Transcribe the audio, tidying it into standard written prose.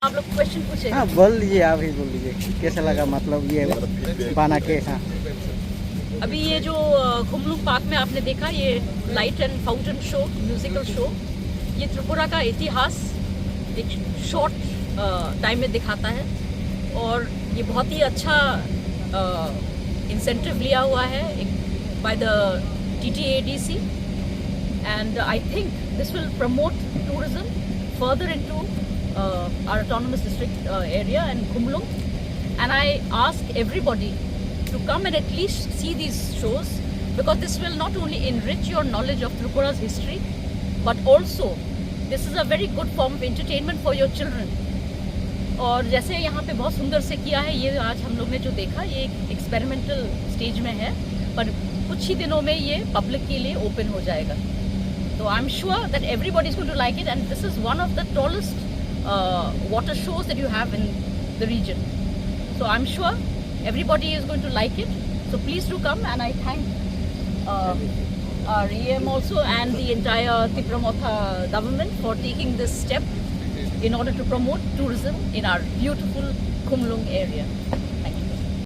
आप लोग क्वेश्चन पूछे। हाँ बोल लीजिए, आप ही बोल लीजिए कैसा लगा, मतलब ये बना के। हाँ अभी ये जो खुमलुंग पार्क में आपने देखा, ये light and fountain show, musical show, ये त्रिपुरा का इतिहास एक शॉर्ट टाइम में दिखाता है। और ये बहुत ही अच्छा इंसेंटिव लिया हुआ है by the TTADC, and I think this will promote tourism further into our autonomous district area and Khumulwng. And I ask everybody to come and at least see these shows, because this will not only enrich your knowledge of Tripura's history, but also this is a very good form of entertainment for your children. और जैसे यहाँ पे बहुत सुंदर से किया है, ये आज हम लोग ने जो देखा, ये एक एक्सपेरिमेंटल स्टेज में है, पर कुछ ही दिनों में ये पब्लिक के लिए ओपन हो जाएगा. So I'm sure that everybody is going to like it, and this is one of the tallest water shows that you have in the region. So I'm sure everybody is going to like it. So please do come, and I thank our EM also and the entire Tipramotha government for taking this step in order to promote tourism in our beautiful Khumulwng area.